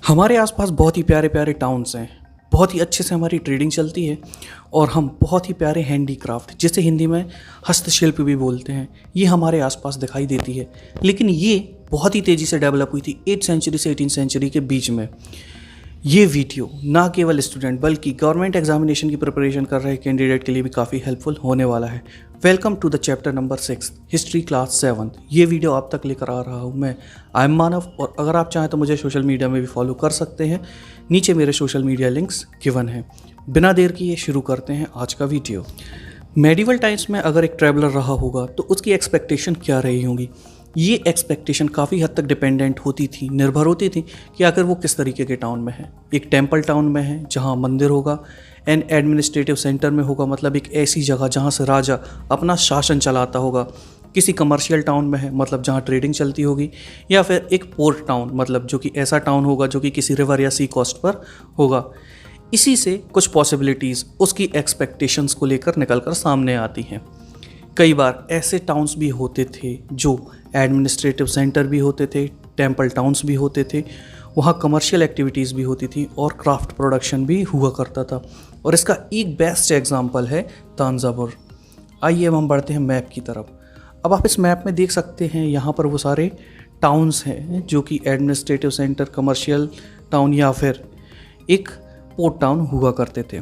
हमारे आसपास बहुत ही प्यारे प्यारे टाउन्स हैं। बहुत ही अच्छे से हमारी ट्रेडिंग चलती है और हम बहुत ही प्यारे हैंडीक्राफ्ट, जिसे हिंदी में हस्तशिल्प भी बोलते हैं, ये हमारे आसपास दिखाई देती है। लेकिन ये बहुत ही तेज़ी से डेवलप हुई थी 8th सेंचुरी से 18th सेंचुरी के बीच में। ये वीडियो ना केवल स्टूडेंट बल्कि गवर्नमेंट एग्जामिनेशन की प्रिपरेशन कर रहे कैंडिडेट के लिए भी काफ़ी हेल्पफुल होने वाला है। Welcome to the chapter number 6 history class 7। ये वीडियो आप तक लेकर आ रहा हूँ मैं, आई एम मानव। और अगर आप चाहें तो मुझे सोशल मीडिया में भी फॉलो कर सकते हैं, नीचे मेरे सोशल मीडिया लिंक्स गिवन हैं। बिना देर किए शुरू करते हैं आज का वीडियो। मेडिवल टाइम्स में अगर एक ट्रैवलर रहा होगा तो उसकी एक्सपेक्टेशन क्या रही होगी। ये एक्सपेक्टेशन काफ़ी हद तक डिपेंडेंट होती थी, निर्भर होती थी कि आखिर वो किस तरीके के टाउन में है। एक टेम्पल टाउन में है जहाँ मंदिर होगा, एन एडमिनिस्ट्रेटिव सेंटर में होगा, मतलब एक ऐसी जगह जहाँ से राजा अपना शासन चलाता होगा। किसी कमर्शियल टाउन में है, मतलब जहाँ ट्रेडिंग चलती होगी, या फिर एक पोर्ट टाउन, मतलब जो कि ऐसा टाउन होगा जो कि किसी रिवर या सी कोस्ट पर होगा। इसी से कुछ पॉसिबिलिटीज़ उसकी एक्सपेक्टेशंस को लेकर निकल कर सामने आती हैं। कई बार ऐसे टाउन्स भी होते थे जो एडमिनिस्ट्रेटिव सेंटर भी होते थे, टेम्पल टाउन्स भी होते थे, वहाँ कमर्शियल एक्टिविटीज़ भी होती थी और क्राफ्ट प्रोडक्शन भी हुआ करता था। और इसका एक बेस्ट एग्जांपल है तांजावुर। आइए अब हम बढ़ते हैं मैप की तरफ। अब आप इस मैप में देख सकते हैं, यहाँ पर वो सारे टाउन्स हैं जो कि एडमिनिस्ट्रेटिव सेंटर, कमर्शियल टाउन या फिर एक पोर्ट टाउन हुआ करते थे।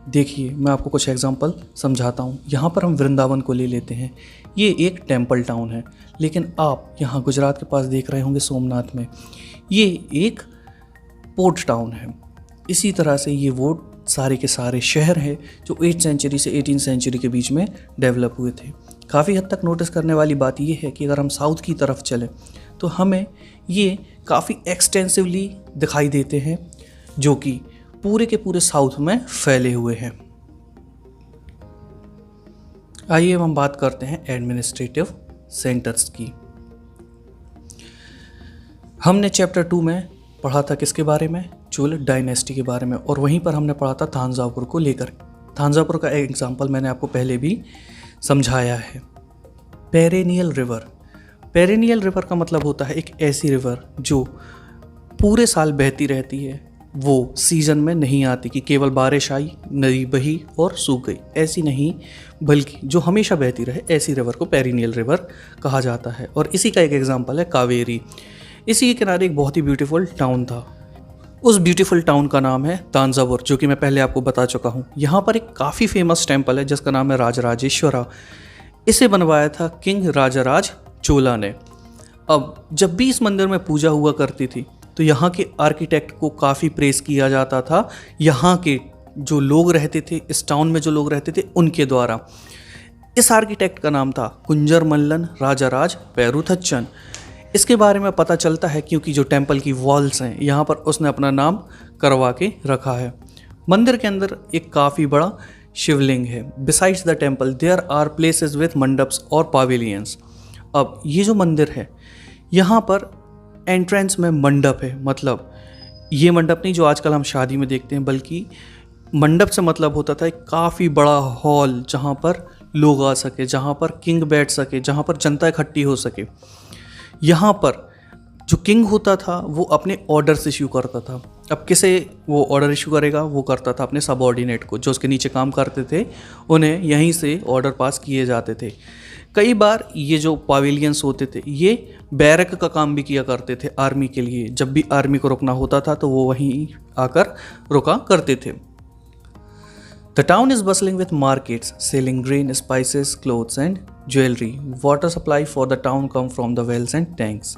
देखिए, मैं आपको कुछ एग्जांपल समझाता हूँ। यहाँ पर हम वृंदावन को ले लेते हैं। ये एक टेम्पल टाउन है, लेकिन आप यहाँ गुजरात के पास देख रहे होंगे सोमनाथ में, ये एक पोर्ट टाउन है। इसी तरह से ये वो सारे के सारे शहर हैं जो 8th सेंचुरी से 18th सेंचुरी के बीच में डेवलप हुए थे। काफ़ी हद तक नोटिस करने वाली बात ये है कि अगर हम साउथ की तरफ चलें तो हमें ये काफ़ी एक्सटेंसिवली दिखाई देते हैं, जो कि पूरे के पूरे साउथ में फैले हुए हैं। आइए हम बात करते हैं एडमिनिस्ट्रेटिव सेंटर्स की। हमने चैप्टर 2 में पढ़ा था किसके बारे में, चोल डायनेस्टी के बारे में, और वहीं पर हमने पढ़ा था थांजावुर को लेकर। थांजावुर का एग्जाम्पल मैंने आपको पहले भी समझाया है। Perennial river. पेरेनियल रिवर का मतलब होता है एक ऐसी रिवर जो पूरे साल बहती रहती है, वो सीज़न में नहीं आती कि केवल बारिश आई, नदी बही और सूख गई, ऐसी नहीं, बल्कि जो हमेशा बहती रहे, ऐसी रिवर को पेरिनियल रिवर कहा जाता है। और इसी का एक एग्जांपल है कावेरी। इसी के किनारे एक बहुत ही ब्यूटीफुल टाउन था। उस ब्यूटीफुल टाउन का नाम है तांजावुर, जो कि मैं पहले आपको बता चुका हूँ। यहाँ पर एक काफ़ी फेमस टेम्पल है जिसका नाम है राजराजेश्वरा। इसे बनवाया था किंग राजराज चोला ने। अब जब भी इस मंदिर में पूजा हुआ करती थी तो यहाँ के आर्किटेक्ट को काफ़ी प्रेस किया जाता था, यहाँ के जो लोग रहते थे, इस टाउन में जो लोग रहते थे, उनके द्वारा। इस आर्किटेक्ट का नाम था कुंजर मल्लन राजाराज पेरुथच्चन। इसके बारे में पता चलता है क्योंकि जो टेम्पल की वॉल्स हैं, यहाँ पर उसने अपना नाम करवा के रखा है। मंदिर के अंदर एक काफ़ी बड़ा शिवलिंग है। Besides the temple there are places with mandaps और पावेलियंस। अब ये जो मंदिर है, यहाँ पर एंट्रेंस में मंडप है। मतलब ये मंडप नहीं जो आजकल हम शादी में देखते हैं, बल्कि मंडप से मतलब होता था एक काफ़ी बड़ा हॉल जहाँ पर लोग आ सके, जहाँ पर किंग बैठ सके, जहाँ पर जनता इकट्ठी हो सके। यहाँ पर जो किंग होता था वो अपने ऑर्डर्स इश्यू करता था। अब किसे वो ऑर्डर इश्यू करेगा, वो करता था अपने सबऑर्डिनेट को, जो उसके नीचे काम करते थे, उन्हें यहीं से ऑर्डर पास किए जाते थे। कई बार ये जो पावेलियंस होते थे ये बैरक का काम भी किया करते थे आर्मी के लिए। जब भी आर्मी को रुकना होता था तो वो वहीं आकर रुका करते थे। The town is bustling with markets selling grain, spices, clothes and jewellery. Water supply for the town come from the wells and tanks.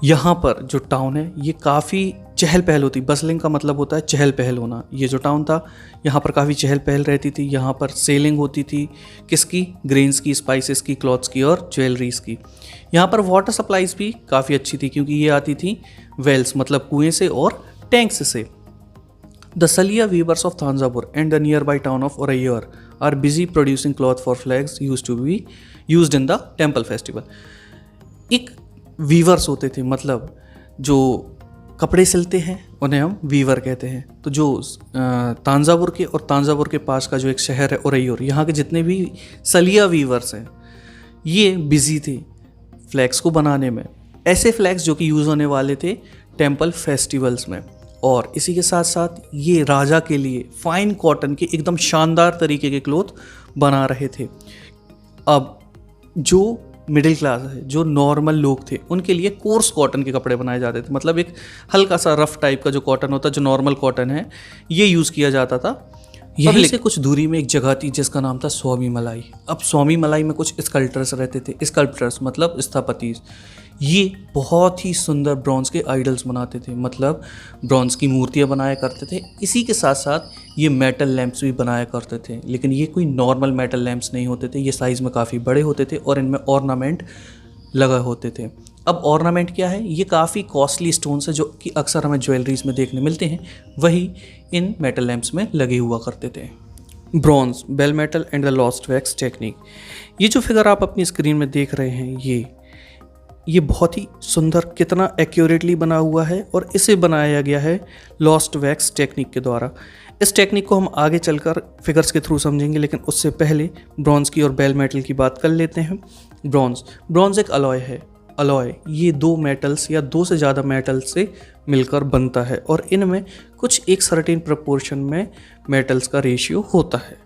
यहाँ पर जो टाउन है ये काफ़ी चहल पहल होती। बसलिंग का मतलब होता है चहल पहल होना। ये जो टाउन था यहाँ पर काफ़ी चहल पहल रहती थी। यहाँ पर सेलिंग होती थी किसकी, ग्रेन्स की, स्पाइसेस की, क्लॉथ्स की और ज्वेलरीज की। यहाँ पर वाटर सप्लाईज भी काफ़ी अच्छी थी क्योंकि ये आती थी वेल्स मतलब कुएं से और टैंक्स से। The Saliya weavers of Thanjavur and the nearby town of Uraiyur are busy producing cloth for flags used to be used in the temple festival. एक वीवर्स होते थे, मतलब जो कपड़े सिलते हैं उन्हें हम वीवर कहते हैं। तो जो तांजावुर के और तांजावुर के पास का जो एक शहर है ओरैयर, यहाँ के जितने भी सलिया वीवर्स हैं ये बिजी थे फ्लैग्स को बनाने में। ऐसे फ्लैग्स जो कि यूज़ होने वाले थे टेम्पल फेस्टिवल्स में। और इसी के साथ साथ ये राजा के लिए फाइन कॉटन के एकदम शानदार तरीके के क्लोथ बना रहे थे। अब जो मिडिल क्लास है, जो नॉर्मल लोग थे, उनके लिए कोर्स कॉटन के कपड़े बनाए जाते थे। मतलब एक हल्का सा रफ टाइप का जो कॉटन होता है, जो नॉर्मल कॉटन है, ये यूज़ किया जाता था। यहीं से कुछ दूरी में एक जगह थी जिसका नाम था स्वामी मलाई। अब स्वामी मलाई में कुछ स्कल्पटर्स रहते थे। स्कल्पटर्स मतलब स्थपति। ये बहुत ही सुंदर ब्रॉन्ज के आइडल्स बनाते थे, मतलब ब्रॉन्ज की मूर्तियाँ बनाया करते थे। इसी के साथ साथ ये मेटल लैंप्स भी बनाया करते थे, लेकिन ये कोई नॉर्मल मेटल लैंप्स नहीं होते थे। ये साइज़ में काफ़ी बड़े होते थे और इनमें ऑर्नामेंट लगा होते थे। अब ऑर्नामेंट क्या है? ये काफ़ी कॉस्टली स्टोन्स है जो कि अक्सर हमें ज्वेलरीज में देखने मिलते हैं, वही इन मेटल लैंप्स में लगे हुआ करते थे। Bronze, bell metal and the lost wax technique. ये जो फिगर आप अपनी स्क्रीन में देख रहे हैं, ये बहुत ही सुंदर, कितना एक्यूरेटली बना हुआ है और इसे बनाया गया है लॉस्ट वैक्स टेक्निक के द्वारा। इस टेक्निक को हम आगे चलकर फिगर्स के थ्रू समझेंगे, लेकिन उससे पहले ब्रॉन्ज की और बेल मेटल की बात कर लेते हैं। ब्रॉन्ज एक अलॉय है। अलॉय ये दो मेटल्स या दो से ज़्यादा मेटल से मिलकर बनता है और इनमें कुछ एक सर्टेन प्रपोर्शन में मेटल्स का रेशियो होता है।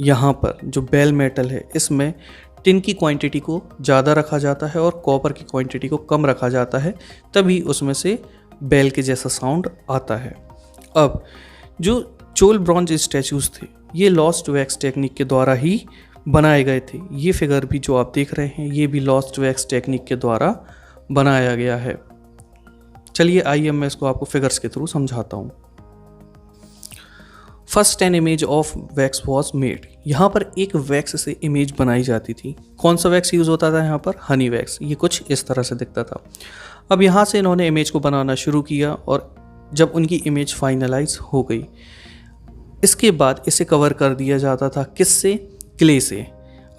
यहाँ पर जो बेल मेटल है, इसमें टिन की क्वांटिटी को ज़्यादा रखा जाता है और कॉपर की क्वांटिटी को कम रखा जाता है, तभी उसमें से बेल के जैसा साउंड आता है। अब जो चोल ब्रॉन्ज स्टैचूज थे, ये लॉस्ट वैक्स टेक्निक के द्वारा ही बनाए गए थे। ये फिगर भी जो आप देख रहे हैं, ये भी लॉस्ट वैक्स टेक्निक के द्वारा बनाया गया है। चलिए आइए मैं इसको आपको फिगर्स के थ्रू समझाता हूँ। First an image of wax was made. यहाँ पर एक वैक्स से इमेज बनाई जाती थी। कौन सा वैक्स यूज़ होता था यहाँ पर? Honey wax. ये कुछ इस तरह से दिखता था। अब यहाँ से इन्होंने इमेज को बनाना शुरू किया और जब उनकी इमेज फाइनलाइज हो गई, इसके बाद इसे कवर कर दिया जाता था। किससे? क्ले से।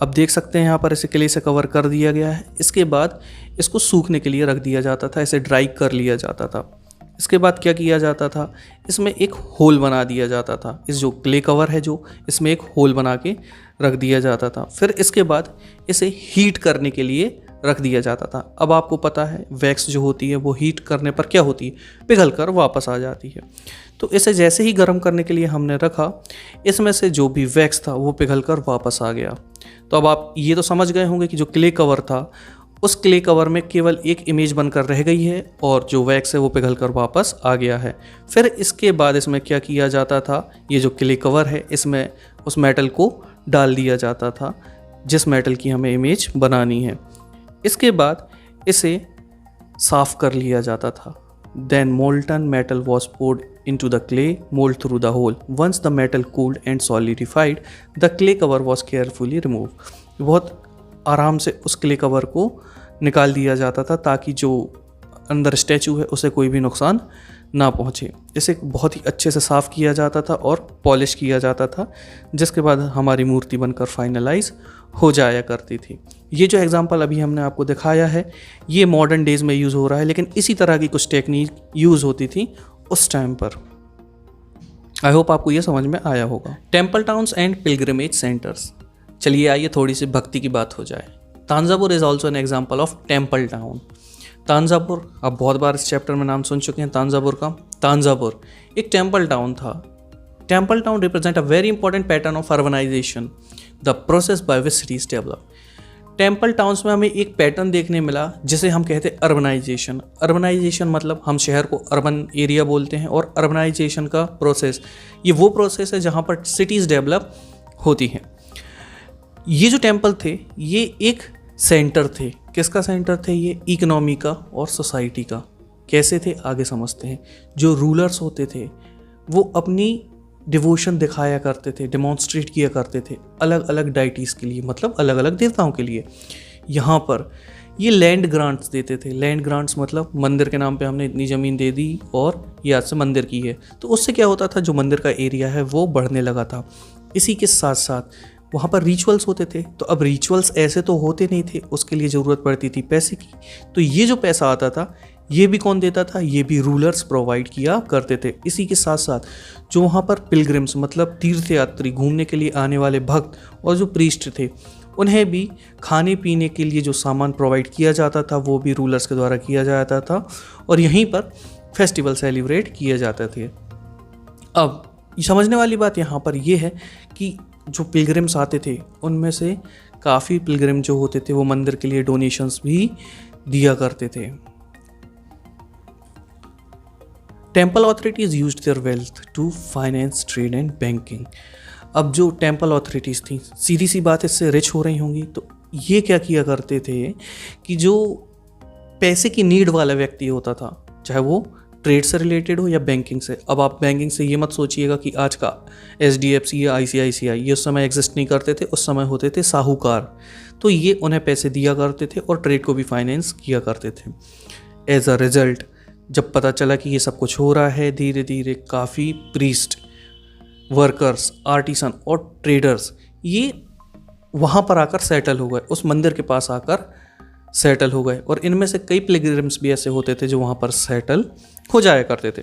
अब देख सकते हैं यहाँ पर इसे क्ले से कवर कर दिया गया है। इसके बाद इसको सूखने के लिए रख दिया जाता था, इसे ड्राई कर लिया जाता था। इसके बाद क्या किया जाता था? इसमें एक होल बना दिया जाता था। इस जो क्ले कवर है, जो इसमें एक होल बना के रख दिया जाता था। फिर इसके बाद इसे हीट करने के लिए रख दिया जाता था। अब आपको पता है वैक्स जो होती है वो हीट करने पर क्या होती है? पिघल कर वापस आ जाती है। तो इसे जैसे ही गर्म करने के लिए हमने रखा, इसमें से जो भी वैक्स था वो पिघल कर वापस आ गया। तो अब आप ये तो समझ गए होंगे कि जो क्ले कवर था, उस क्ले कवर में केवल एक इमेज बनकर रह गई है और जो वैक्स है वो पिघल कर वापस आ गया है। फिर इसके बाद इसमें क्या किया जाता था? ये जो क्ले कवर है, इसमें उस मेटल को डाल दिया जाता था जिस मेटल की हमें इमेज बनानी है। इसके बाद इसे साफ कर लिया जाता था। Then molten metal was poured into the clay mold through the hole. Once the metal cooled and solidified, the clay cover was carefully removed. बहुत आराम से उस क्ले कवर को निकाल दिया जाता था ताकि जो अंदर स्टैचू है उसे कोई भी नुकसान ना पहुँचे। इसे बहुत ही अच्छे से साफ़ किया जाता था और पॉलिश किया जाता था, जिसके बाद हमारी मूर्ति बनकर फाइनलाइज हो जाया करती थी। ये जो एग्जांपल अभी हमने आपको दिखाया है, ये मॉडर्न डेज़ में यूज़ हो रहा है, लेकिन इसी तरह की कुछ टेक्निक यूज़ होती थी उस टाइम पर। आई होप आपको ये समझ में आया होगा। Temple towns and pilgrimage centres. चलिए आइए थोड़ी सी भक्ति की बात हो जाए। Thanjavur is also an example of temple town. Thanjavur, आप बहुत बार इस चैप्टर में नाम सुन चुके हैं तांजावुर का। तांजावुर एक टेम्पल टाउन था। Temple town represent a very important pattern of urbanisation, the process by which cities develop. Temple towns में हमें एक पैटर्न देखने मिला जिसे हम कहते हैं अर्बनाइजेशन। अर्बनाइजेशन मतलब हम शहर को अर्बन एरिया बोलते हैं, और अर्बनाइजेशन का प्रोसेस ये वो प्रोसेस है जहाँ पर सिटीज़ डेवलप होती हैं। ये जो टेम्पल थे ये एक सेंटर थे। किसका सेंटर थे? ये इकोनॉमी का और सोसाइटी का। कैसे थे आगे समझते हैं। जो रूलर्स होते थे वो अपनी डिवोशन दिखाया करते थे, डेमोन्स्ट्रेट किया करते थे अलग अलग डाइटीज़ के लिए, मतलब अलग अलग देवताओं के लिए। यहाँ पर ये लैंड ग्रांट्स देते थे। लैंड ग्रांट्स मतलब मंदिर के नाम पे हमने इतनी ज़मीन दे दी और ये आज से मंदिर की है। तो उससे क्या होता था, जो मंदिर का एरिया है वो बढ़ने लगा था। इसी के साथ साथ वहाँ पर रिचुअल्स होते थे। तो अब रिचुअल्स ऐसे तो होते नहीं थे, उसके लिए ज़रूरत पड़ती थी पैसे की। तो ये जो पैसा आता था ये भी कौन देता था? ये भी रूलर्स प्रोवाइड किया करते थे। इसी के साथ साथ जो वहाँ पर पिलग्रिम्स मतलब तीर्थयात्री, घूमने के लिए आने वाले भक्त और जो प्रीस्ट थे, उन्हें भी खाने पीने के लिए जो सामान प्रोवाइड किया जाता था वो भी रूलर्स के द्वारा किया जाता था। और यहीं पर फेस्टिवल सेलिब्रेट किए जाते थे। अब समझने वाली बात यहाँ पर यह है कि जो पिलग्रिम्स आते थे उनमें से काफ़ी पिलग्रिम जो होते थे वो मंदिर के लिए डोनेशंस भी दिया करते थे। Temple authorities used their wealth to finance trade and banking. अब जो टेम्पल ऑथोरिटीज़ थी, सीधी सी बात, इससे रिच हो रही होंगी, तो ये क्या किया करते थे कि जो पैसे की नीड वाला व्यक्ति होता था, चाहे वो ट्रेड से रिलेटेड हो या बैंकिंग से। अब आप बैंकिंग से ये मत सोचिएगा कि आज का HDFC या ICICI ये उस समय एग्जिस्ट नहीं करते थे, उस समय होते थे साहूकार, तो ये उन्हें पैसे दिया करते थे और ट्रेड को भी फाइनेंस किया करते थे। एज अ रिजल्ट जब पता चला कि ये सब कुछ हो रहा है, धीरे धीरे काफ़ी प्रीस्ट, वर्कर्स, आर्टिसन और ट्रेडर्स ये वहाँ पर आकर सेटल हो गए, उस मंदिर के पास आकर सेटल हो गए। और इनमें से कई पिलग्रिम्स भी ऐसे होते थे जो वहाँ पर सेटल हो जाया करते थे।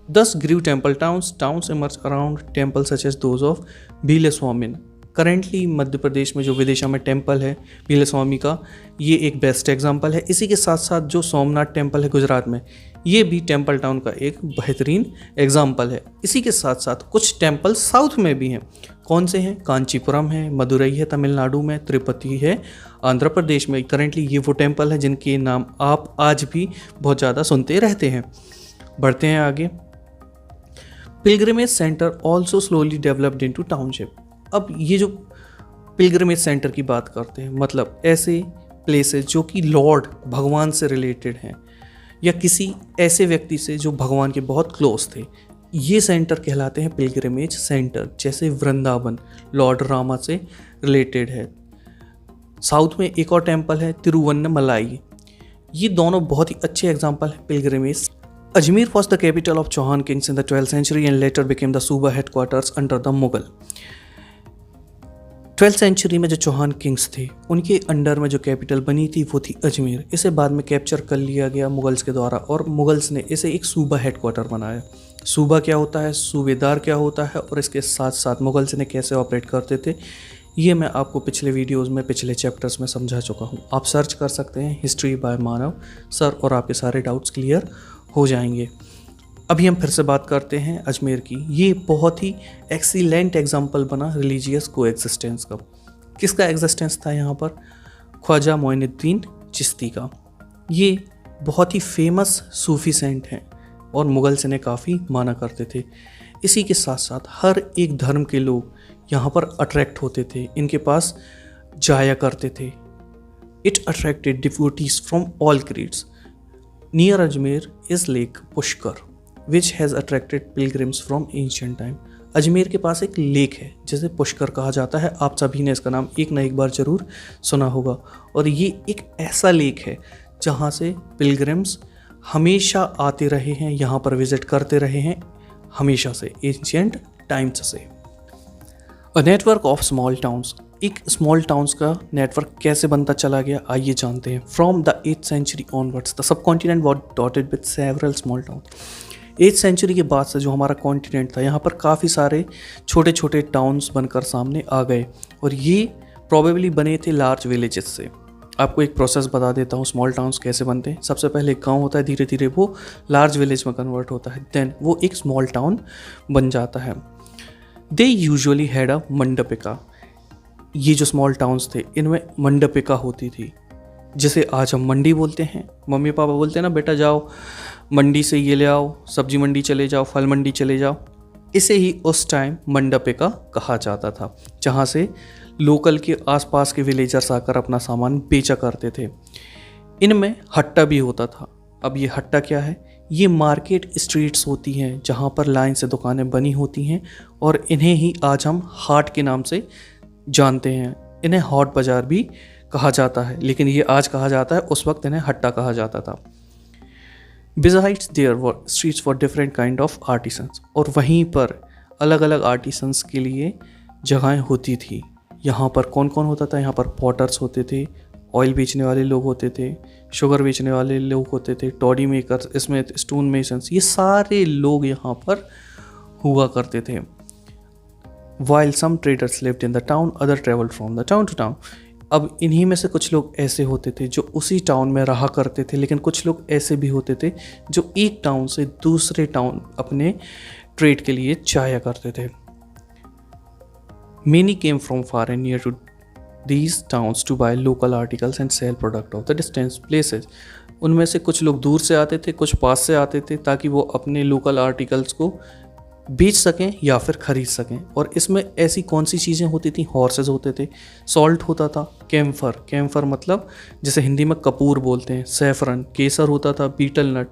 Thus grew temple towns. Towns emerged around temples such as those of Bhilasvamin. Currently Madhya Pradesh में जो विदिशा में टेम्पल है भीलस्वामी का, ये एक बेस्ट एग्जांपल है। इसी के साथ साथ जो सोमनाथ टेम्पल है गुजरात में, ये भी टेम्पल टाउन का एक बेहतरीन एग्जांपल है। इसी के साथ साथ कुछ टेम्पल साउथ में भी हैं। कौन से हैं? कांचीपुरम है, मदुरई है तमिलनाडु में, तिरुपति है आंध्र प्रदेश में। करेंटली ये वो टेम्पल है जिनके नाम आप आज भी बहुत ज़्यादा सुनते रहते हैं। बढ़ते हैं आगे। Pilgrimage centre also slowly developed into township. अब ये जो पिलग्रिमेज सेंटर की बात करते हैं, मतलब ऐसे प्लेसेस जो कि लॉर्ड भगवान से रिलेटेड हैं या किसी ऐसे व्यक्ति से जो भगवान के बहुत क्लोज थे, ये सेंटर कहलाते हैं पिलग्रिमेज सेंटर। जैसे वृंदावन लॉर्ड रामा से रिलेटेड है। साउथ में एक और टेम्पल है तिरुवन्नमलाई। ये दोनों बहुत ही अच्छे एग्जाम्पल हैं pilgrimage. Ajmer was the capital of Chauhan kings in the 12th century and later became the Suba headquarters under the Mughal। 12th century में जो चौहान किंग्स थे उनके अंडर में जो कैपिटल बनी थी वो थी अजमेर। इसे बाद में कैप्चर कर लिया गया मुगल्स के द्वारा और मुगल्स ने इसे एक सूबा हेडक्वार्टर बनाया। सूबा क्या होता है, सूबेदार क्या होता है और इसके साथ साथ मुगल्स ने कैसे ऑपरेट करते थे, ये मैं आपको पिछले वीडियोस में, पिछले चैप्टर्स में समझा चुका हूँ। आप सर्च कर सकते हैं हिस्ट्री बाय मानव सर और आपके सारे डाउट्स क्लियर हो जाएंगे। अभी हम फिर से बात करते हैं अजमेर की। ये बहुत ही एक्सीलेंट एग्जाम्पल बना रिलीजियस को एग्जिस्टेंस का। किसका एग्जिस्टेंस था यहाँ पर? ख्वाजा मोइनुद्दीन चिश्ती का। ये बहुत ही फेमस सूफी सेंट हैं और मुगल्स इन्हें काफ़ी माना करते थे। इसी के साथ साथ हर एक धर्म के लोग यहाँ पर अट्रैक्ट होते थे, इनके पास जाया करते थे। It attracted devotees from all creeds. Near Ajmer is Lake Pushkar, which has attracted pilgrims from ancient time। Ajmer के पास एक लेक है जिसे पुष्कर कहा जाता है। आप सभी ने इसका नाम एक ना एक बार जरूर सुना होगा। और ये एक ऐसा लेक है जहाँ से पिलग्रिम्स हमेशा आते रहे हैं, यहाँ पर विजिट करते रहे हैं हमेशा से, एंशिएंट टाइम्स से। A network of small towns. एक स्मॉल टाउन्स का नेटवर्क कैसे बनता चला गया, आइए जानते हैं। From the 8th century onwards the subcontinent was dotted with several small town. 8th century के बाद से जो हमारा कॉन्टिनेंट था, यहाँ पर काफ़ी सारे छोटे छोटे टाउन्स बनकर सामने आ गए और ये प्रॉबेबली बने थे लार्ज विलेजेस से। आपको एक प्रोसेस बता देता हूँ स्मॉल टाउन्स कैसे बनते हैं। सबसे पहले एक गाँव होता है, धीरे धीरे वो लार्ज विलेज में कन्वर्ट होता है, देन वो एक स्मॉल टाउन बन जाता है। They usually had a mandapika. ये जो स्मॉल टाउन्स थे इनमें मंडपिका होती थी, जिसे आज हम मंडी बोलते हैं। मम्मी पापा बोलते हैं ना, बेटा जाओ मंडी से ये ले आओ, सब्जी मंडी चले जाओ, फल मंडी चले जाओ। इसे ही उस टाइम मंडपिका कहा जाता था, जहाँ से लोकल के आसपास के विलेजर्स आकर अपना सामान बेचा करते थे। इनमें हट्टा भी होता था। अब ये हट्टा क्या है? ये मार्केट स्ट्रीट्स होती हैं जहाँ पर लाइन से दुकानें बनी होती हैं और इन्हें ही आज हम हाट के नाम से जानते हैं। इन्हें हॉट बाज़ार भी कहा जाता है, लेकिन ये आज कहा जाता है, उस वक्त इन्हें हट्टा कहा जाता था। Besides there were streets for different kind of artisans. और वहीं पर अलग अलग आर्टिसंस के लिए जगहें होती थी। यहाँ पर कौन कौन होता था? यहाँ पर पॉटर्स होते थे, ऑयल बेचने वाले लोग होते थे, शुगर बेचने वाले लोग होते थे, टॉडी मेकर्स, इसमें स्टोन मेसन्स, ये सारे लोग यहाँ पर हुआ करते थे। While some traders lived in the town, others traveled from the town to town। अब इन्हीं में से कुछ लोग ऐसे होते थे जो उसी टाउन में रहा करते थे, लेकिन कुछ लोग ऐसे भी होते थे जो एक टाउन से दूसरे टाउन अपने ट्रेड के लिए जाया करते थे। Many came from far and near to these towns to buy local articles and sell product of the distant places. उनमें से कुछ लोग दूर से आते थे, कुछ पास से आते थे, ताकि वो अपने लोकल आर्टिकल्स को बेच सकें या फिर ख़रीद सकें। और इसमें ऐसी कौन सी चीज़ें होती थी? हॉर्सेस होते थे, सॉल्ट होता था, कैम्फर, कैम्फर मतलब जिसे हिंदी में कपूर बोलते हैं, सैफरन, केसर होता था, बीटल नट,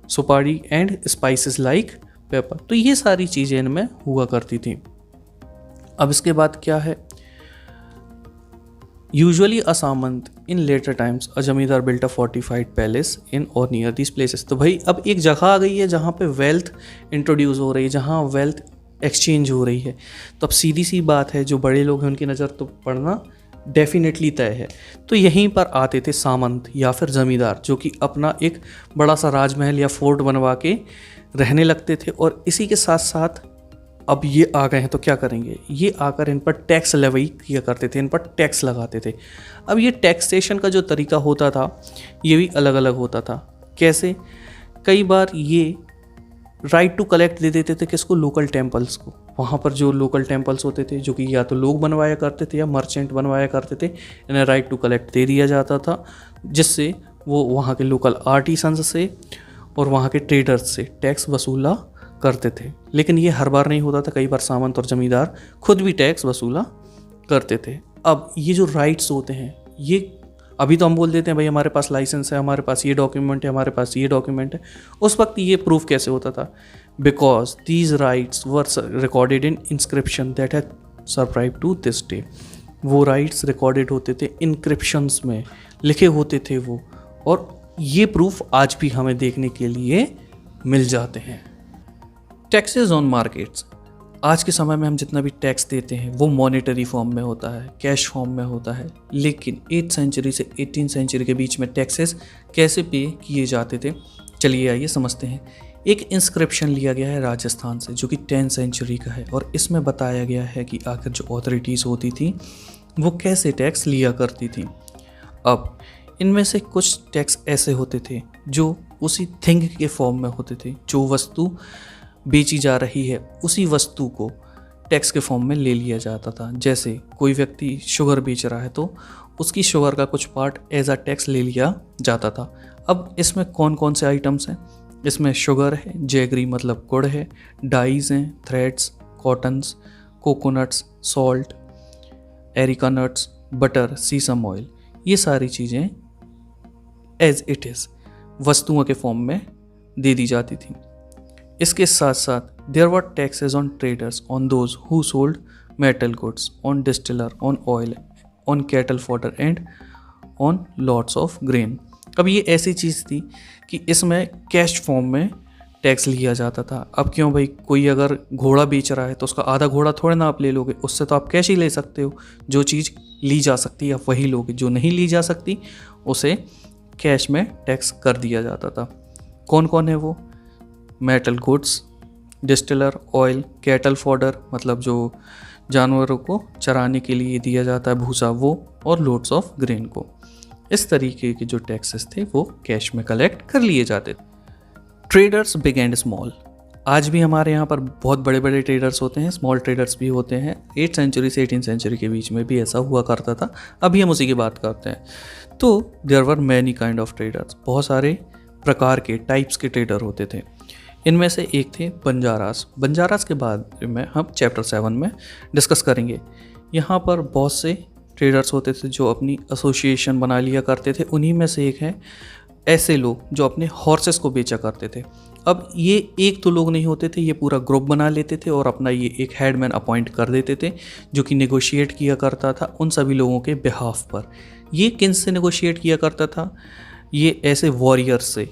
सुपारी एंड स्पाइसेस लाइक पेपर। तो ये सारी चीज़ें इनमें हुआ करती थी। अब इसके बाद क्या है? Usually a samanta in later times a zamindar built a fortified palace in और नियर दिस प्लेसेस। तो भाई अब एक जगह आ गई है जहाँ पे वेल्थ इंट्रोड्यूस हो रही है, जहाँ वेल्थ एक्सचेंज हो रही है। तो अब सीधी सी बात है, जो बड़े लोग हैं उनकी नज़र तो पड़ना डेफिनेटली तय है। तो यहीं पर आते थे सामंत या फिर ज़मींदार, जो कि अपना एक बड़ा सा राजमहल या फोर्ट बनवा के रहने लगते थे। और इसी के साथ साथ अब ये आ गए हैं तो क्या करेंगे? ये आकर इन पर टैक्स लेवी किया करते थे, इन पर टैक्स लगाते थे। अब ये टैक्सेशन का जो तरीका होता था ये भी अलग अलग होता था। कैसे? कई बार ये राइट टू कलेक्ट दे देते थे किसको? लोकल टेम्पल्स को। वहाँ पर जो लोकल टेम्पल्स होते थे, जो कि या तो लोग बनवाया करते थे या मर्चेंट बनवाया करते थे, इन्हें राइट टू कलेक्ट दे दिया जाता था, जिससे वो वहाँ के लोकल आर्टिसंस से और वहाँ के ट्रेडर्स से टैक्स वसूला करते थे। लेकिन ये हर बार नहीं होता था, कई बार सामंत और जमींदार खुद भी टैक्स वसूला करते थे। अब ये जो राइट्स होते हैं, ये अभी तो हम बोल देते हैं भाई हमारे पास लाइसेंस है, हमारे पास ये डॉक्यूमेंट है, हमारे पास ये डॉक्यूमेंट है। उस वक्त ये प्रूफ कैसे होता था? Because these rights were recorded in inscription that had survived to this day. वो राइट्स रिकॉर्डेड होते थे इंक्रिप्शंस में, लिखे होते थे वो, और ये प्रूफ आज भी हमें देखने के लिए मिल जाते हैं। Taxes on markets. आज के समय में हम जितना भी टैक्स देते हैं वो मॉनेटरी फॉर्म में होता है, कैश फॉर्म में होता है। लेकिन 8th सेंचुरी से 18th सेंचुरी के बीच में टैक्सेस कैसे पे किए जाते थे, चलिए आइए समझते हैं। एक इंस्क्रिप्शन लिया गया है राजस्थान से, जो कि 10th सेंचुरी का है, और इसमें बताया गया है कि आखिर जो अथॉरिटीज़ होती थी वो कैसे टैक्स लिया करती थी। अब इनमें से कुछ टैक्स ऐसे होते थे जो उसी थिंग के फॉर्म में होते थे। जो वस्तु बेची जा रही है उसी वस्तु को टैक्स के फॉर्म में ले लिया जाता था। जैसे कोई व्यक्ति शुगर बेच रहा है तो उसकी शुगर का कुछ पार्ट एज अ टैक्स ले लिया जाता था। अब इसमें कौन कौन से आइटम्स हैं? इसमें शुगर है, जैगरी मतलब गुड़ है, डाइज हैं, threads, cottons, coconuts, salt, areca nuts, butter, sesame oil, ये सारी चीज़ें एज इट इज़ वस्तुओं के फॉर्म में दे दी जाती थी। इसके साथ साथ there were taxes on traders, on those who sold metal goods, on distiller, on oil, on cattle fodder and on lots of grain. अब ये ऐसी चीज़ थी कि इसमें कैश फॉर्म में टैक्स लिया जाता था। अब क्यों भाई, कोई अगर घोड़ा बेच रहा है तो उसका आधा घोड़ा थोड़े ना आप ले लोगे, उससे तो आप कैश ही ले सकते हो। जो चीज़ ली जा सकती है आप वही लोगे, जो नहीं ली जा सकती उसे कैश में टैक्स कर दिया जाता था। कौन कौन है वो? Metal goods, distiller, oil, cattle fodder मतलब जो जानवरों को चराने के लिए दिया जाता है भूसा वो, और लोड्स ऑफ ग्रेन को। इस तरीके के जो टैक्सेस थे वो कैश में कलेक्ट कर लिए जाते थे। Traders big and small. आज भी हमारे यहाँ पर बहुत बड़े बड़े ट्रेडर्स होते हैं, स्मॉल ट्रेडर्स भी होते हैं। 8th सेंचुरी से 18th सेंचुरी के बीच में भी ऐसा हुआ करता था। अभी हम उसी की बात करते हैं। तो there were many kind of traders, बहुत सारे प्रकार के टाइप्स के ट्रेडर होते थे। इनमें से एक थे बंजारास। बंजारास के बाद में हम चैप्टर 7 में डिस्कस करेंगे। यहाँ पर बहुत से ट्रेडर्स होते थे जो अपनी एसोसिएशन बना लिया करते थे। उन्हीं में से एक है ऐसे लोग जो अपने हॉर्सेस को बेचा करते थे। अब ये एक तो लोग नहीं होते थे, ये पूरा ग्रुप बना लेते थे और अपना ये एक हेडमैन अपॉइंट कर देते थे, जो कि नेगोशिएट किया करता था उन सभी लोगों के बिहाफ पर। ये किन से नेगोशिएट किया करता था? ये ऐसे वॉरियर्स से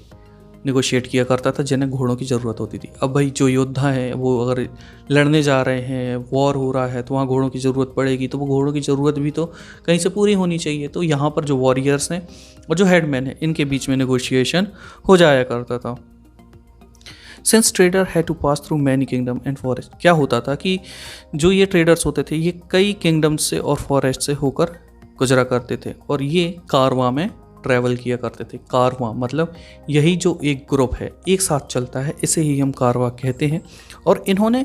नेगोशिएट किया करता था जिन्हें घोड़ों की ज़रूरत होती थी। अब भाई जो योद्धा हैं वो अगर लड़ने जा रहे हैं, वॉर हो रहा है, तो वहाँ घोड़ों की ज़रूरत पड़ेगी, तो वो घोड़ों की ज़रूरत भी तो कहीं से पूरी होनी चाहिए। तो यहाँ पर जो वॉरियर्स हैं और जो हेडमैन हैं, इनके बीच में नेगोशिएशन हो जाया करता था। Since trader had to pass through many kingdom and forest, क्या होता था कि जो ये ट्रेडर्स होते थे ये कई किंगडम से और फॉरेस्ट से होकर गुजरा करते थे और ये कारवां में ट्रैवल किया करते थे। कारवां मतलब यही जो एक ग्रुप है एक साथ चलता है, इसे ही हम कारवां कहते हैं। और इन्होंने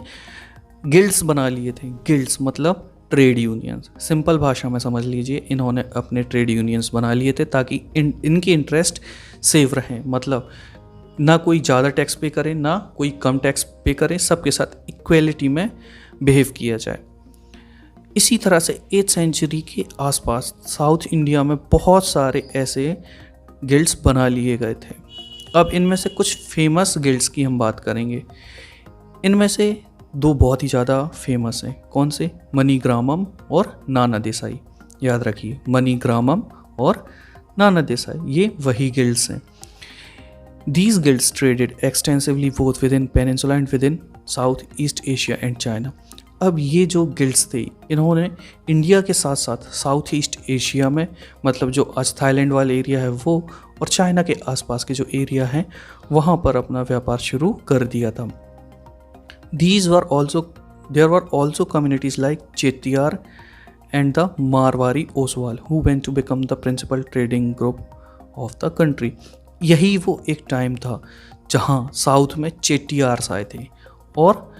गिल्ड्स बना लिए थे। गिल्ड्स मतलब ट्रेड यूनियंस, सिंपल भाषा में समझ लीजिए, इन्होंने अपने ट्रेड यूनियंस बना लिए थे ताकि इनके इंटरेस्ट सेव रहें। मतलब ना कोई ज़्यादा टैक्स पे करे ना कोई कम टैक्स पे करे, सबके साथ इक्वेलिटी में बिहेव किया जाए। इसी तरह से 8th सेंचुरी के आसपास साउथ इंडिया में बहुत सारे ऐसे गिल्ड्स बना लिए गए थे। अब इनमें से कुछ फेमस गिल्ड्स की हम बात करेंगे। इनमें से दो बहुत ही ज़्यादा फेमस हैं। कौन से? मनीग्रामम और नाना देसाई। याद रखिए, मनीग्रामम और नाना देसाई, ये वही गिल्ड्स हैं। These guilds traded extensively both within Peninsula and within Southeast Asia and China. अब ये जो गिल्ड्स थे इन्होंने इंडिया के साथ साथ साउथ ईस्ट एशिया में, मतलब जो आज थाईलैंड वाला एरिया है वो, और चाइना के आसपास के जो एरिया हैं वहाँ पर अपना व्यापार शुरू कर दिया था। There were also communities like Chettiar and the Marwari Oswal who went to become the principal trading group of the country. यही वो एक टाइम था जहाँ साउथ में चेट्टियार्स आए थे और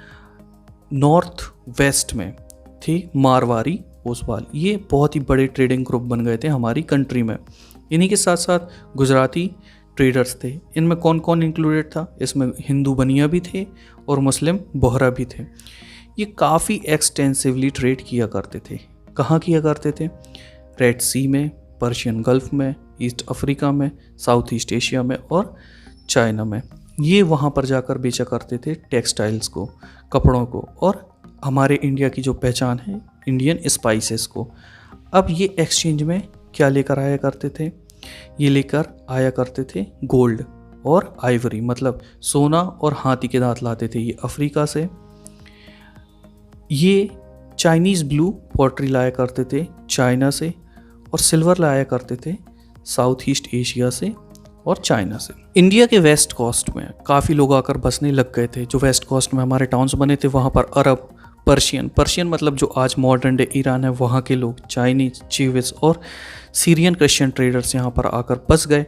नॉर्थ वेस्ट में थे मारवाड़ी ओसवाल। ये बहुत ही बड़े ट्रेडिंग ग्रुप बन गए थे हमारी कंट्री में। इन्हीं के साथ साथ गुजराती ट्रेडर्स थे। इनमें कौन कौन इंक्लूडेड था? इसमें हिंदू बनिया भी थे और मुस्लिम बोहरा भी थे। ये काफ़ी एक्सटेंसिवली ट्रेड किया करते थे। कहाँ किया करते थे? रेड सी में, पर्शियन गल्फ में, ईस्ट अफ्रीका में, साउथ ईस्ट एशिया में और चाइना में। ये वहाँ पर जाकर बेचा करते थे टेक्सटाइल्स को, कपड़ों को, और हमारे इंडिया की जो पहचान है इंडियन स्पाइसेस को। अब ये एक्सचेंज में क्या लेकर आया करते थे? ये लेकर आया करते थे गोल्ड और आइवरी, मतलब सोना और हाथी के दांत लाते थे ये अफ्रीका से। ये चाइनीज़ ब्लू पॉटरी लाया करते थे चाइना से, और सिल्वर लाया करते थे साउथ ईस्ट एशिया से और चाइना से। इंडिया के वेस्ट कोस्ट में काफ़ी लोग आकर बसने लग गए थे। जो वेस्ट कोस्ट में हमारे टाउन्स बने थे वहाँ पर अरब, पर्शियन मतलब जो आज मॉडर्न डे ईरान है वहाँ के लोग, चाइनीज, चीविस और सीरियन क्रिश्चियन ट्रेडर्स यहाँ पर आकर बस गए।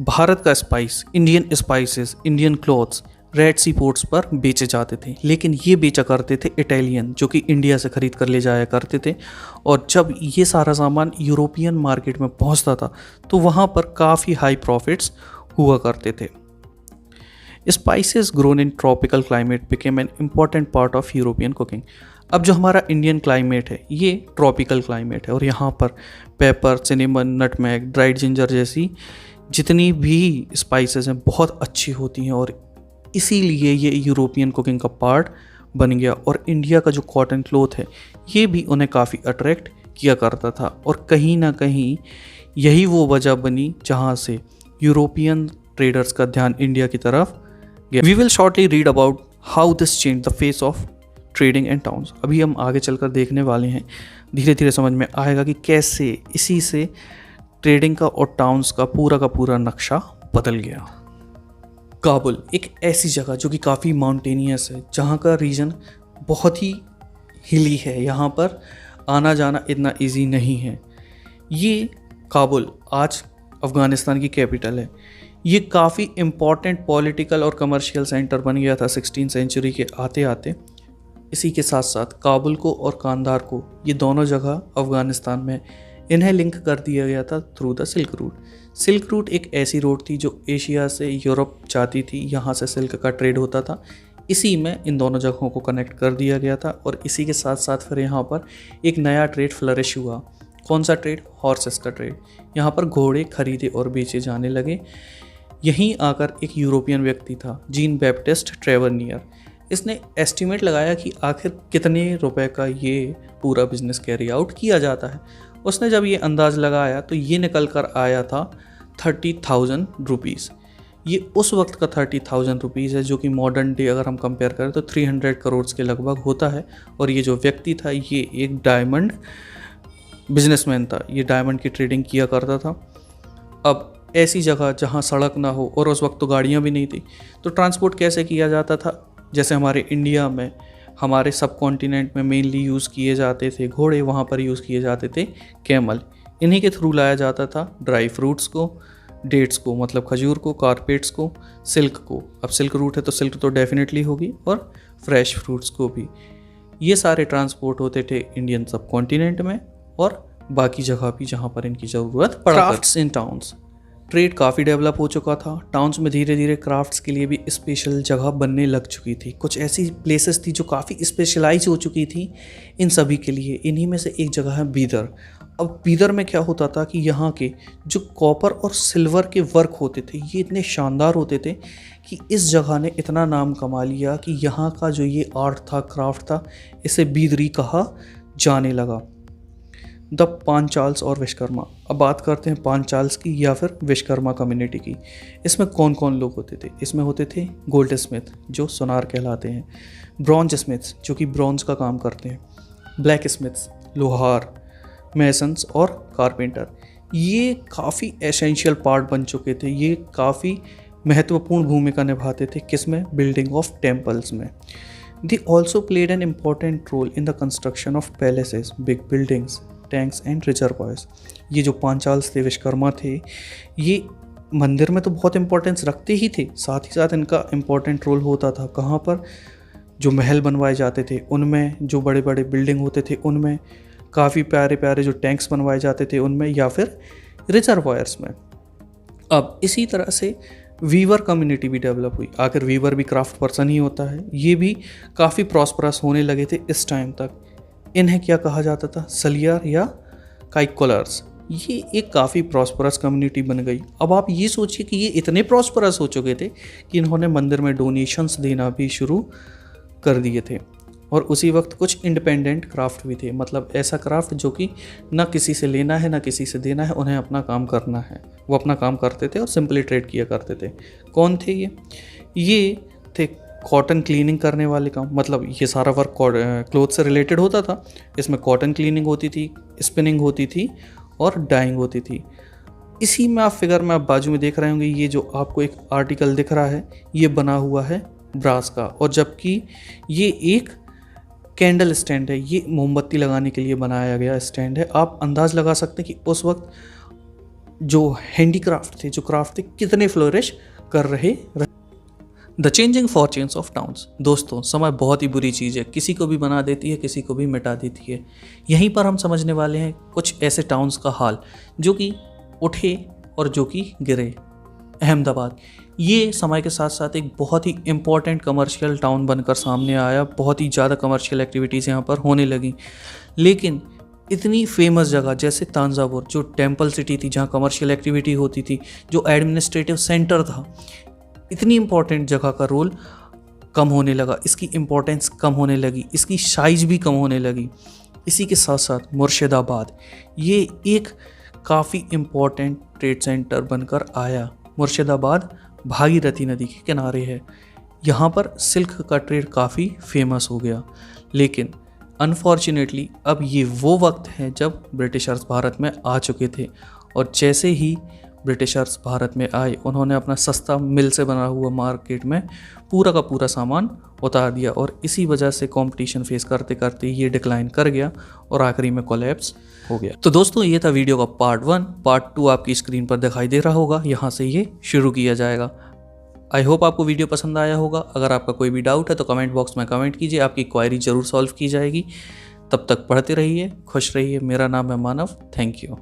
भारत का spice, Indian spices, Indian cloths Red Sea ports पर बेचे जाते थे, लेकिन ये बेचा करते थे इटालियन, जो कि इंडिया से ख़रीद कर ले जाया करते थे। और जब ये सारा सामान यूरोपियन मार्केट में पहुंचता था तो वहाँ पर काफ़ी हाई प्रॉफिट्स हुआ करते थे। Spices grown in tropical climate became an important part of European cooking. अब जो हमारा इंडियन क्लाइमेट है ये ट्रॉपिकल क्लाइमेट है और यहाँ पर paper, cinnamon, nutmeg, dried ginger जैसी जितनी भी स्पाइसेस हैं बहुत अच्छी होती हैं, और इसीलिए ये यूरोपियन कुकिंग का पार्ट बन गया। और इंडिया का जो कॉटन क्लॉथ है ये भी उन्हें काफ़ी अट्रैक्ट किया करता था, और कहीं ना कहीं यही वो वजह बनी जहाँ से यूरोपियन ट्रेडर्स का ध्यान इंडिया की तरफ गया। We will shortly read about how this change the face of trading and towns. अभी हम आगे चलकर देखने वाले हैं, धीरे धीरे समझ में आएगा कि कैसे इसी से ट्रेडिंग का और टाउन्स का पूरा नक्शा बदल गया। काबुल एक ऐसी जगह जो कि काफ़ी माउंटेनियस है, जहाँ का रीजन बहुत ही हिली है, यहाँ पर आना जाना इतना इजी नहीं है। ये काबुल आज अफ़गानिस्तान की कैपिटल है। ये काफ़ी इम्पॉर्टेंट पॉलिटिकल और कमर्शियल सेंटर बन गया था 16th सेंचुरी के आते आते। इसी के साथ साथ काबुल को और कांधार को, ये दोनों जगह अफ़गानिस्तान में, इन्हें लिंक कर दिया गया था through the silk route. Silk route एक ऐसी रोड थी जो एशिया से यूरोप जाती थी, यहाँ से सिल्क का ट्रेड होता था। इसी में इन दोनों जगहों को कनेक्ट कर दिया गया था, और इसी के साथ साथ फिर यहाँ पर एक नया ट्रेड फ्लरिश हुआ। कौन सा ट्रेड? हॉर्सेस का ट्रेड। यहाँ पर घोड़े खरीदे और बेचे जाने लगे। यहीं आकर एक यूरोपियन व्यक्ति था, जीन बैप्टिस्ट ट्रेवरनियर। इसने एस्टिमेट लगाया कि आखिर कितने रुपए का ये पूरा बिजनेस कैरी आउट किया जाता है। उसने जब ये अंदाज़ लगाया तो ये निकल कर आया था 30,000 रुपीज़। ये उस वक्त का 30,000 रुपीज़ है, जो कि मॉडर्न डे अगर हम कंपेयर करें तो 300 करोड़ के लगभग होता है। और ये जो व्यक्ति था ये एक डायमंड बिजनेसमैन था, ये डायमंड की ट्रेडिंग किया करता था। अब ऐसी जगह जहाँ सड़क ना हो, और उस वक्त तो गाड़ियाँ भी नहीं थी, तो ट्रांसपोर्ट कैसे किया जाता था? जैसे हमारे इंडिया में हमारे सब कॉन्टिनेंट में मेनली यूज़ किए जाते थे घोड़े, वहाँ पर यूज़ किए जाते थे कैमल। इन्हीं के थ्रू लाया जाता था ड्राई फ्रूट्स को, डेट्स को मतलब खजूर को, कारपेट्स को, सिल्क को। अब सिल्क रूट है तो सिल्क तो डेफिनेटली होगी, और फ्रेश फ्रूट्स को भी। ये सारे ट्रांसपोर्ट होते थे इंडियन सब कॉन्टिनेंट में और बाकी जगह भी जहाँ पर इनकी ज़रूरत पड़ा। क्राफ्ट्स इन टाउन्स, ट्रेड काफ़ी डेवलप हो चुका था। टाउन्स में धीरे धीरे क्राफ्ट्स के लिए भी स्पेशल जगह बनने लग चुकी थी। कुछ ऐसी प्लेसेस थी जो काफ़ी स्पेशलाइज हो चुकी थी इन सभी के लिए। इन्हीं में से एक जगह है बीदर। अब बीदर में क्या होता था कि यहाँ के जो कॉपर और सिल्वर के वर्क होते थे ये इतने शानदार होते थे कि इस जगह ने इतना नाम कमा लिया कि यहाँ का जो ये आर्ट था, क्राफ्ट था, इसे बीदरी कहा जाने लगा। द पांचाल्स और विश्वकर्मा। अब बात करते हैं पांचाल्स की या फिर विश्वकर्मा कम्युनिटी की। इसमें कौन कौन लोग होते थे? इसमें होते थे गोल्ड स्मिथ जो सोनार कहलाते हैं, ब्रॉन्ज स्मिथ्स जो कि ब्रॉन्ज का काम करते हैं, ब्लैक स्मिथ्स लोहार, मेसन्स और कारपेंटर। ये काफ़ी एसेंशियल पार्ट बन चुके थे, ये काफ़ी महत्वपूर्ण भूमिका निभाते थे किसमें? बिल्डिंग ऑफ टेम्पल्स में। They also played an important role in the construction of palaces, big buildings, tanks and reservoirs. ये जो पांचाल्स थे, विश्वकर्मा थे, ये मंदिर में तो बहुत इंपॉर्टेंस रखते ही थे, साथ ही साथ इनका इम्पॉर्टेंट रोल होता था कहाँ पर? जो महल बनवाए जाते थे उनमें, जो बड़े बड़े बिल्डिंग होते थे उनमें, काफ़ी प्यारे प्यारे जो टैंक्स बनवाए जाते थे उनमें, या फिर रिजर्वायर्स में। अब इसी तरह से वीवर कम्युनिटी भी डेवलप हुई। आखिर वीवर भी क्राफ्ट पर्सन ही होता है। ये भी काफ़ी प्रॉस्परस होने लगे थे इस टाइम तक। इन्हें क्या कहा जाता था? सलियार या काइकोलर्स। ये एक काफ़ी प्रॉस्परस कम्युनिटी बन गई। अब आप ये सोचिए कि ये इतने प्रॉस्परस हो चुके थे कि इन्होंने मंदिर में डोनेशंस देना भी शुरू कर दिए थे। और उसी वक्त कुछ इंडिपेंडेंट क्राफ्ट भी थे, मतलब ऐसा क्राफ्ट जो कि ना किसी से लेना है ना किसी से देना है, उन्हें अपना काम करना है। वो अपना काम करते थे और सिंपली ट्रेड किया करते थे। कौन थे ये? ये थे कॉटन क्लीनिंग करने वाले काम, मतलब ये सारा वर्क क्लोथ से रिलेटेड होता था। इसमें कॉटन क्लीनिंग होती थी, स्पिनिंग होती थी और डाइंग होती थी। इसी में आप फिगर में आप बाजू में देख रहे होंगे, ये जो आपको एक आर्टिकल दिख रहा है ये बना हुआ है ब्रास का, और जबकि ये एक कैंडल स्टैंड है, ये मोमबत्ती लगाने के लिए बनाया गया स्टैंड है। आप अंदाज़ लगा सकते हैं कि उस वक्त जो हैंडीक्राफ्ट थे, जो क्राफ्ट थे, कितने फ्लोरिश कर रहे। The changing fortunes of towns. दोस्तों, समय बहुत ही बुरी चीज़ है, किसी को भी बना देती है, किसी को भी मिटा देती है। यहीं पर हम समझने वाले हैं कुछ ऐसे टाउन्स का हाल जो कि उठे और जो कि गिरे। अहमदाबाद, ये समय के साथ साथ एक बहुत ही इम्पॉर्टेंट कमर्शियल टाउन बनकर सामने आया। बहुत ही ज़्यादा कमर्शियल एक्टिविटीज़ यहाँ पर होने लगी। लेकिन इतनी फेमस जगह जैसे तांजावुर, जो टेम्पल सिटी थी जहाँ कमर्शियल एक्टिविटी होती थी, जो एडमिनिस्ट्रेटिव सेंटर था, इतनी इम्पॉर्टेंट जगह का रोल कम होने लगा, इसकी इम्पोर्टेंस कम होने लगी, इसकी साइज भी कम होने लगी। इसी के साथ साथ मुर्शिदाबाद, ये एक काफ़ी इम्पॉर्टेंट ट्रेड सेंटर बनकर आया। मुर्शिदाबाद भागीरथी नदी के किनारे है। यहाँ पर सिल्क का ट्रेड काफ़ी फेमस हो गया। लेकिन अनफॉर्चुनेटली अब ये वो वक्त है जब ब्रिटिशर्स भारत में आ चुके थे, और जैसे ही ब्रिटिशर्स भारत में आए उन्होंने अपना सस्ता मिल से बना हुआ मार्केट में पूरा का पूरा सामान उतार दिया, और इसी वजह से कंपटीशन फेस करते करते ये डिक्लाइन कर गया और आखिरी में कोलैप्स हो गया। तो दोस्तों, ये था वीडियो का पार्ट 1। पार्ट 2 आपकी स्क्रीन पर दिखाई दे रहा होगा, यहाँ से ये शुरू किया जाएगा। आई होप आपको वीडियो पसंद आया होगा। अगर आपका कोई भी डाउट है तो कमेंट बॉक्स में कमेंट कीजिए, आपकी क्वायरी ज़रूर सॉल्व की जाएगी। तब तक पढ़ते रहिए, खुश रहिए। मेरा नाम है मानव। Thank you.